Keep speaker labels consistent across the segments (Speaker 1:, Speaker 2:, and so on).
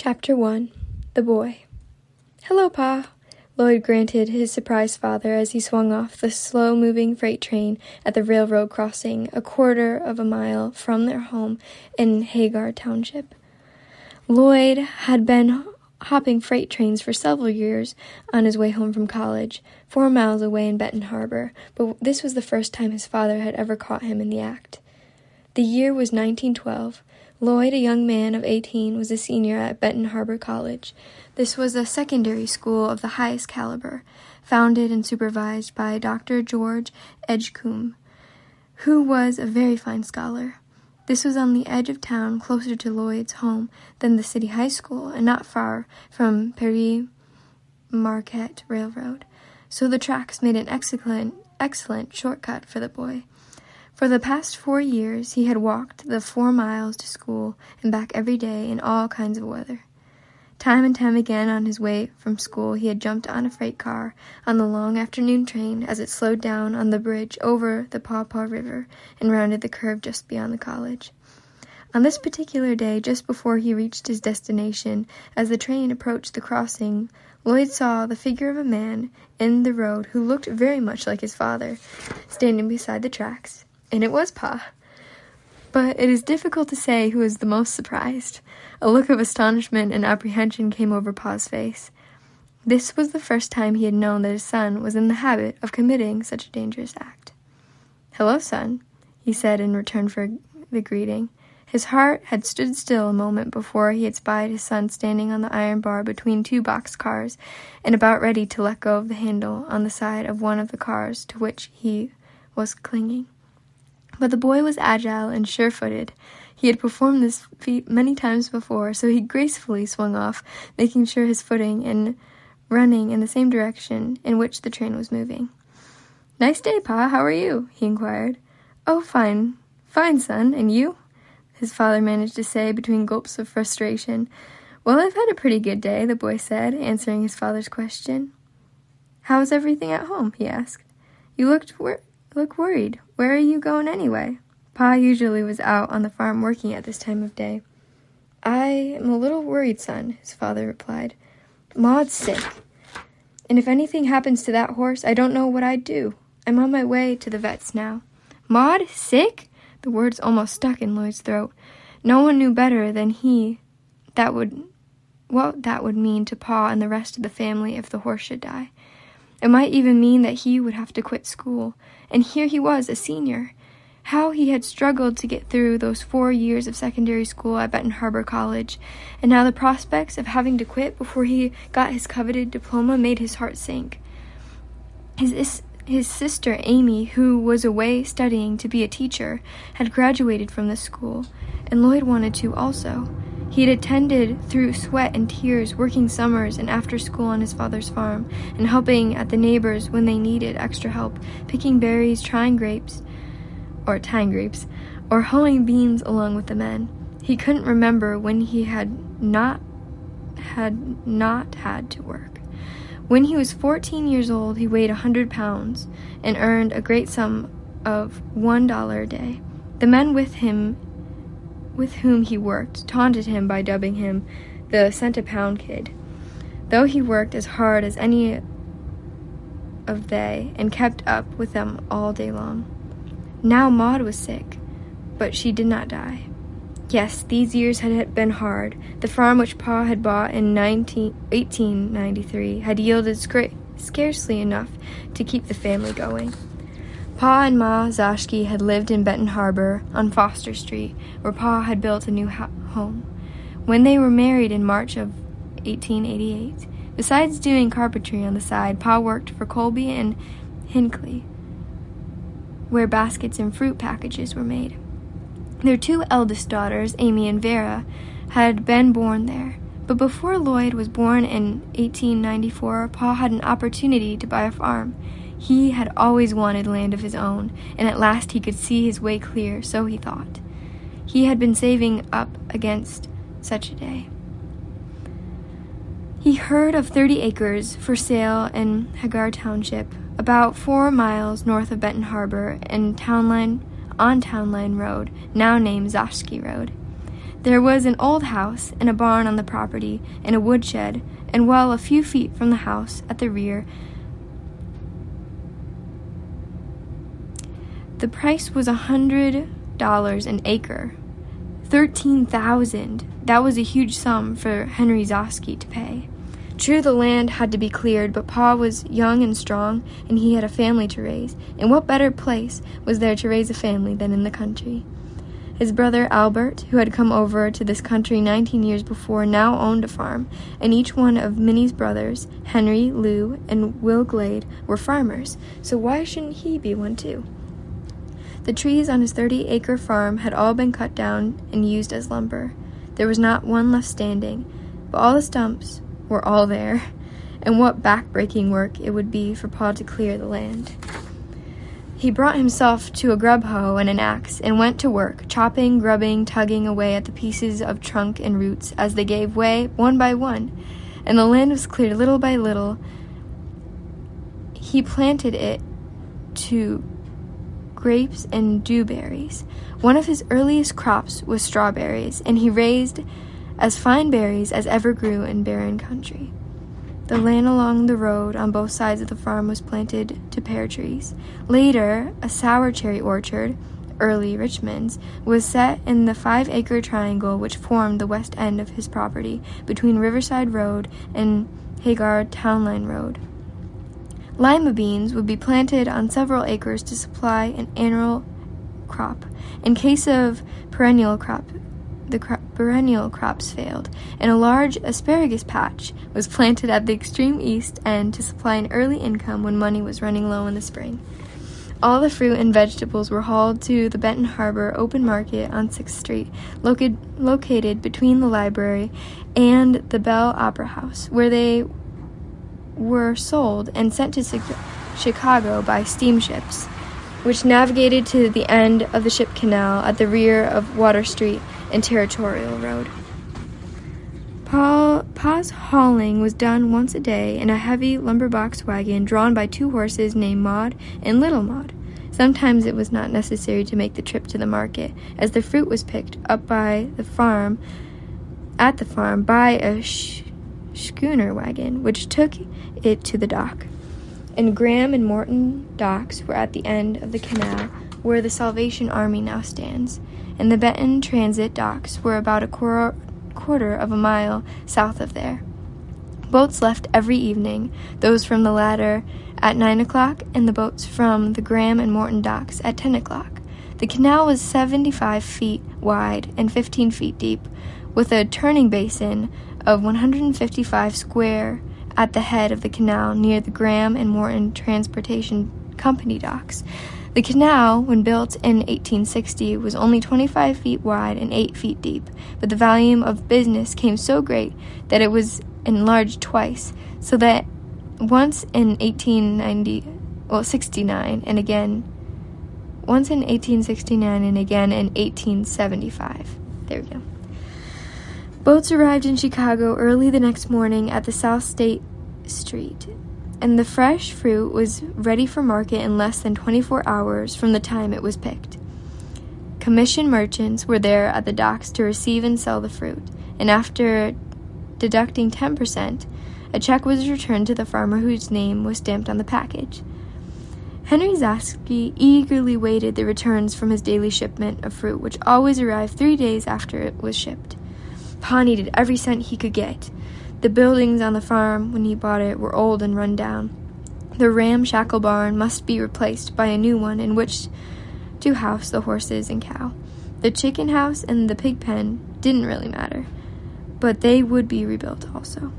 Speaker 1: Chapter 1. The Boy. "Hello, Pa," Lloyd granted his surprised father as he swung off the slow-moving freight train at the railroad crossing a quarter of a mile from their home in Hagar Township. Lloyd had been hopping freight trains for several years on his way home from college, 4 miles away in Benton Harbor, but this was the first time his father had ever caught him in the act. The year was 1912. Lloyd, a young man of 18, was a senior at Benton Harbor College. This was a secondary school of the highest caliber, founded and supervised by Dr. George Edgecombe, who was a very fine scholar. This was on the edge of town, closer to Lloyd's home than the city high school, and not far from Paris Marquette Railroad, so the tracks made an excellent shortcut for the boy. For the past 4 years, he had walked the 4 miles to school and back every day in all kinds of weather. Time and time again on his way from school, he had jumped on a freight car on the long afternoon train as it slowed down on the bridge over the Paw Paw River and rounded the curve just beyond the college. On this particular day, just before he reached his destination, as the train approached the crossing, Lloyd saw the figure of a man in the road who looked very much like his father, standing beside the tracks. And it was Pa. But it is difficult to say who was the most surprised. A look of astonishment and apprehension came over Pa's face. This was the first time he had known that his son was in the habit of committing such a dangerous act. "Hello, son," he said in return for the greeting. His heart had stood still a moment before he had spied his son standing on the iron bar between 2 box cars and about ready to let go of the handle on the side of one of the cars to which he was clinging. But the boy was agile and sure-footed. He had performed this feat many times before, so he gracefully swung off, making sure his footing and running in the same direction in which the train was moving. "Nice day, Pa. How are you?" he inquired. "Oh, fine. Fine, son. And you?" his father managed to say between gulps of frustration. "Well, I've had a pretty good day," the boy said, answering his father's question. "How's everything at home?" he asked. "You look worried. Where are you going anyway?" Pa usually was out on the farm working at this time of day. "I am a little worried, son," his father replied. "Maud's sick. And if anything happens to that horse, I don't know what I'd do. I'm on my way to the vet's now." "Maud? Sick?" The words almost stuck in Lloyd's throat. No one knew better than he what that would mean to Pa and the rest of the family if the horse should die. It might even mean that he would have to quit school. And here he was, a senior. How he had struggled to get through those 4 years of secondary school at Benton Harbor College, and now the prospects of having to quit before he got his coveted diploma made his heart sink. His sister, Amy, who was away studying to be a teacher, had graduated from the school, and Lloyd wanted to also. He had attended through sweat and tears, working summers and after school on his father's farm, and helping at the neighbors when they needed extra help, picking berries, tying grapes, or hoeing beans along with the men. He couldn't remember when he had not had to work. When he was 14 years old, he weighed 100 pounds and earned a great sum of $1 a day. The men with whom he worked taunted him by dubbing him the cent-a-pound kid, though he worked as hard as any of they and kept up with them all day long. Now Maud was sick, but she did not die. Yes, these years had been hard. The farm which Pa had bought in 1893 had yielded scarcely enough to keep the family going. Pa and Ma Zashki had lived in Benton Harbor on Foster Street, where Pa had built a new home. When they were married in March of 1888, besides doing carpentry on the side, Pa worked for Colby and Hinckley, where baskets and fruit packages were made. Their 2 eldest daughters, Amy and Vera, had been born there. But before Lloyd was born in 1894, Pa had an opportunity to buy a farm. He had always wanted land of his own, and at last he could see his way clear, so he thought. He had been saving up against such a day. He heard of 30 acres for sale in Hagar Township, about 4 miles north of Benton Harbor, and on Town Line Road, now named Zashki Road. There was an old house and a barn on the property, and a woodshed, and well a few feet from the house at the rear. The price was $100 an acre. $13,000. That was a huge sum for Henry Zosky to pay. True, the land had to be cleared, but Pa was young and strong, and he had a family to raise. And what better place was there to raise a family than in the country? His brother Albert, who had come over to this country 19 years before, now owned a farm, and each one of Minnie's brothers, Henry, Lou, and Will Glade, were farmers, so why shouldn't he be one too? The trees on his 30-acre farm had all been cut down and used as lumber. There was not one left standing, but all the stumps were all there, and what back-breaking work it would be for Pa to clear the land. He brought himself to a grub hoe and an axe, and went to work, chopping, grubbing, tugging away at the pieces of trunk and roots as they gave way, one by one, and the land was cleared little by little. He planted it to grapes and dewberries. One of his earliest crops was strawberries, and he raised as fine berries as ever grew in barren country. The land along the road on both sides of the farm was planted to pear trees. Later, a sour cherry orchard, early Richmond's, was set in the 5-acre triangle which formed the west end of his property between Riverside Road and Hagar Townline Road. Lima beans would be planted on several acres to supply an annual crop. In case of perennial crops failed, and a large asparagus patch was planted at the extreme east end to supply an early income when money was running low in the spring. All the fruit and vegetables were hauled to the Benton Harbor Open Market on 6th Street, located between the library and the Bell Opera House, where they were sold and sent to Chicago by steamships, which navigated to the end of the ship canal at the rear of Water Street and Territorial Road. Pa's hauling was done once a day in a heavy lumberbox wagon drawn by 2 horses named Maud and Little Maud. Sometimes it was not necessary to make the trip to the market, as the fruit was picked up by the farm by a schooner wagon, which took it to the dock. And Graham and Morton docks were at the end of the canal, where the Salvation Army now stands, and the Benton Transit docks were about a quarter of a mile south of there. Boats left every evening, those from the latter at 9 o'clock, and the boats from the Graham and Morton docks at 10 o'clock. The canal was 75 feet wide and 15 feet deep, with a turning basin of 155 square at the head of the canal near the Graham and Morton Transportation Company docks. The canal, when built in 1860, was only 25 feet wide and 8 feet deep, but the volume of business came so great that it was enlarged twice, so that once in 1869 and again in 1875. There we go. Boats arrived in Chicago early the next morning at the South State Street, and the fresh fruit was ready for market in less than 24 hours from the time it was picked. Commission merchants were there at the docks to receive and sell the fruit, and after deducting 10%, a check was returned to the farmer whose name was stamped on the package. Henry Zosky eagerly waited the returns from his daily shipment of fruit, which always arrived 3 days after it was shipped. Pa needed every cent he could get. The buildings on the farm, when he bought it, were old and run down. The ramshackle barn must be replaced by a new one in which to house the horses and cow. The chicken house and the pig pen didn't really matter, but they would be rebuilt also.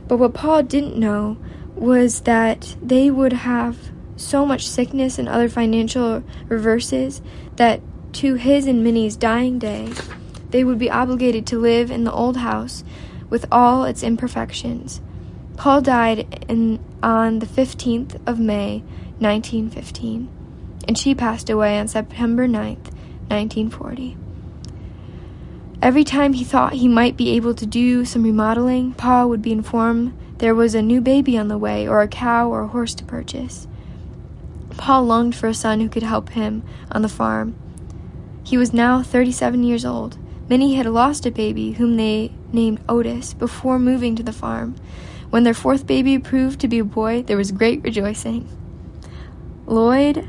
Speaker 1: But what Pa didn't know was that they would have so much sickness and other financial reverses that to his and Minnie's dying day, they would be obligated to live in the old house with all its imperfections. Paul died on the 15th of May, 1915, and she passed away on September 9th, 1940. Every time he thought he might be able to do some remodeling, Pa would be informed there was a new baby on the way, or a cow or a horse to purchase. Pa longed for a son who could help him on the farm. He was now 37 years old. Many had lost a baby whom they named Otis before moving to the farm. When their fourth baby proved to be a boy, there was great rejoicing. Lloyd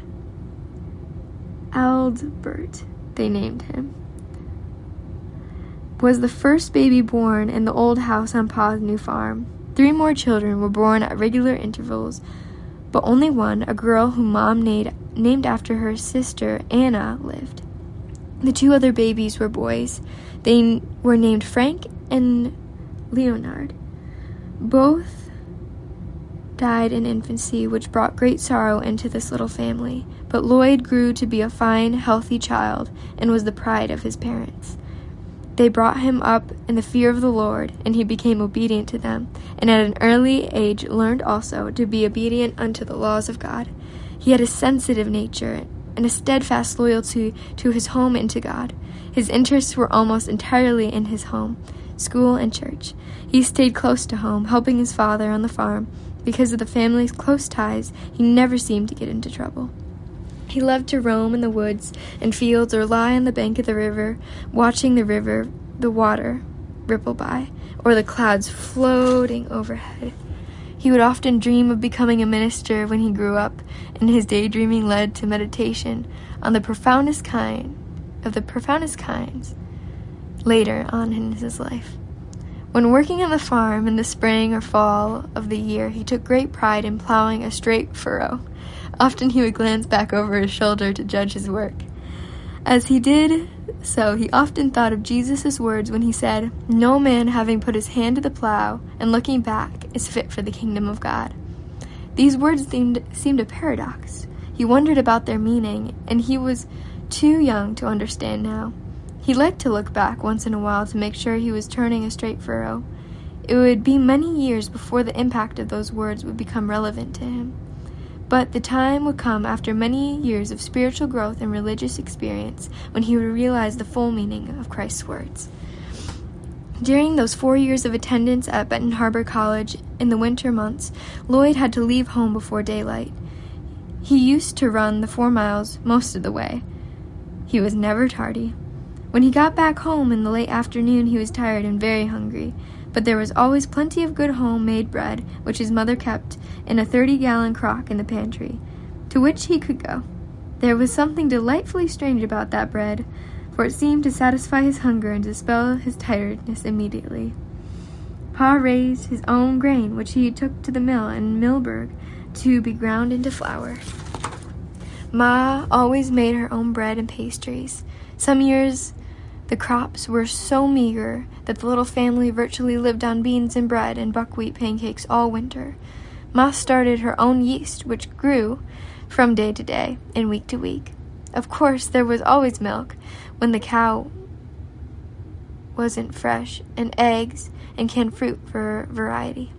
Speaker 1: Aldbert, they named him, was the first baby born in the old house on Pa's new farm. 3 more children were born at regular intervals, but only one, a girl whom Mom named after her sister Anna, lived. The 2 other babies were boys. They were named Frank and Leonard. Both died in infancy, which brought great sorrow into this little family. But Lloyd grew to be a fine, healthy child and was the pride of his parents. They brought him up in the fear of the Lord, and he became obedient to them, and at an early age learned also to be obedient unto the laws of God. He had a sensitive nature and a steadfast loyalty to his home and to God. His interests were almost entirely in his home, school, and church. He stayed close to home, helping his father on the farm. Because of the family's close ties, he never seemed to get into trouble. He loved to roam in the woods and fields or lie on the bank of the river, watching the water ripple by, or the clouds floating overhead. He would often dream of becoming a minister when he grew up, and his daydreaming led to meditation on the profoundest kinds later on in his life. When working on the farm in the spring or fall of the year, he took great pride in plowing a straight furrow. Often he would glance back over his shoulder to judge his work. As he did so, he often thought of Jesus' words when he said, "No man having put his hand to the plow and looking back is fit for the kingdom of God." These words seemed a paradox. He wondered about their meaning, and he was too young to understand now. He liked to look back once in a while to make sure he was turning a straight furrow. It would be many years before the impact of those words would become relevant to him. But the time would come after many years of spiritual growth and religious experience when he would realize the full meaning of Christ's words. During those 4 years of attendance at Benton Harbor College in the winter months, Lloyd had to leave home before daylight. He used to run the 4 miles most of the way. He was never tardy. When he got back home in the late afternoon, he was tired and very hungry. But there was always plenty of good home-made bread, which his mother kept in a 30-gallon crock in the pantry, to which he could go. There was something delightfully strange about that bread, for it seemed to satisfy his hunger and dispel his tiredness immediately. Pa raised his own grain, which he took to the mill in Millburg to be ground into flour. Ma always made her own bread and pastries. Some years the crops were so meager that the little family virtually lived on beans and bread and buckwheat pancakes all winter. Ma started her own yeast, which grew from day to day and week to week. Of course, there was always milk when the cow wasn't fresh, and eggs and canned fruit for variety.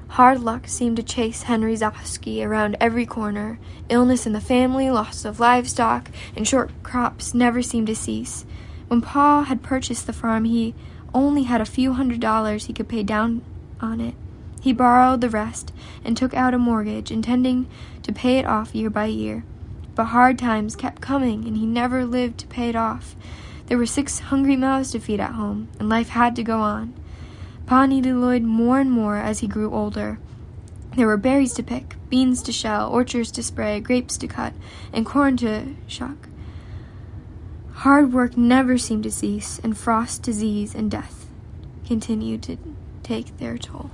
Speaker 1: Hard luck seemed to chase Henry Zofsky around every corner. Illness in the family, loss of livestock, and short crops never seemed to cease. When Pa had purchased the farm, he only had a few $100s he could pay down on it. He borrowed the rest and took out a mortgage, intending to pay it off year by year. But hard times kept coming, and he never lived to pay it off. There were 6 hungry mouths to feed at home, and life had to go on. Pa needed Lloyd more and more as he grew older. There were berries to pick, beans to shell, orchards to spray, grapes to cut, and corn to shuck. Hard work never seemed to cease, and frost, disease, and death continued to take their toll.